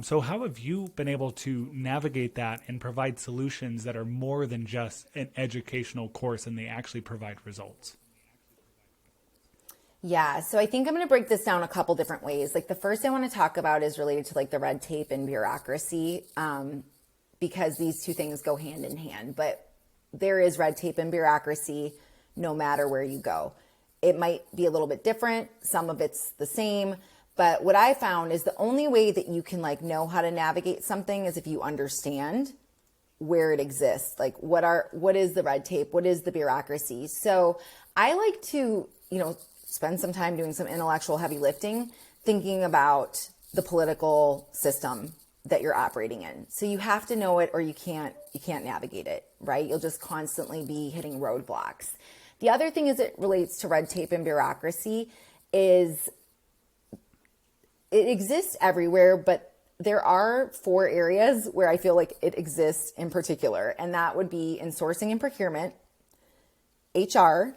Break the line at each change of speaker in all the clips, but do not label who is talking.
So, how have you been able to navigate that and provide solutions that are more than just an educational course and they actually provide results?
Yeah, so I think I'm going to break this down a couple different ways. Like the first I want to talk about is related to like the red tape and bureaucracy, because these two things go hand in hand. But there is red tape and bureaucracy no matter where you go. It might be a little bit different. Some of it's the same. But what I found is the only way that you can like know how to navigate something is if you understand where it exists. Like what is the red tape? What is the bureaucracy? So I like to, spend some time doing some intellectual heavy lifting, thinking about the political system that you're operating in. So you have to know it or you can't navigate it, right? You'll just constantly be hitting roadblocks. The other thing as it relates to red tape and bureaucracy is it exists everywhere, but there are four areas where I feel like it exists in particular, and that would be in sourcing and procurement, HR,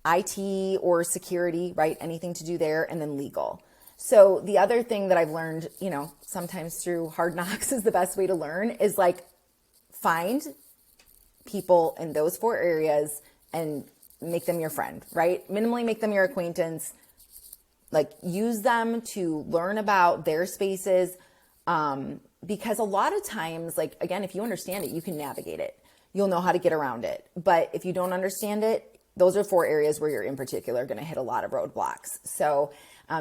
IT or security, right? Anything to do there, and then legal. So the other thing that I've learned, sometimes through hard knocks is the best way to learn is like find people in those four areas and make them your friend, right? Minimally make them your acquaintance, like use them to learn about their spaces. Because a lot of times, like, again, if you understand it, you can navigate it. You'll know how to get around it. But if you don't understand it, those are four areas where you're in particular going to hit a lot of roadblocks. So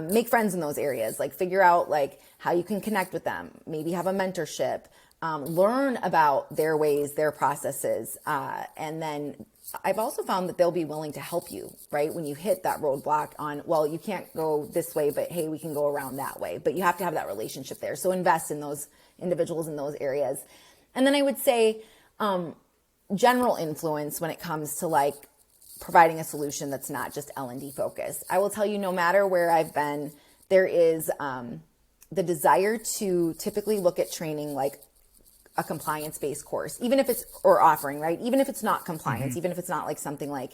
make friends in those areas, like figure out like how you can connect with them, maybe have a mentorship, learn about their ways, their processes. And then I've also found that they'll be willing to help you, right? When you hit that roadblock on, well, you can't go this way, but hey, we can go around that way. But you have to have that relationship there. So invest in those individuals in those areas. And then I would say general influence when it comes to like providing a solution that's not just L&D focused. I will tell you, no matter where I've been, there is the desire to typically look at training like a compliance-based course, even if it's, or offering, right? Even if it's not compliance, even if it's not like something like,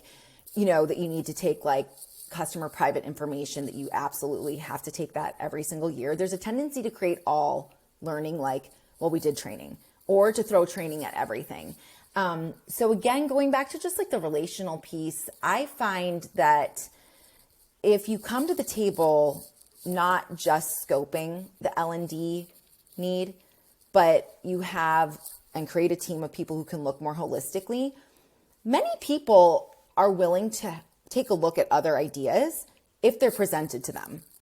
that you need to take like customer private information that you absolutely have to take that every single year. There's a tendency to create all learning like, well, we did training, or to throw training at everything. So again, going back to just like the relational piece, I find that if you come to the table, not just scoping the L&D need, but you have and create a team of people who can look more holistically, many people are willing to take a look at other ideas if they're presented to them,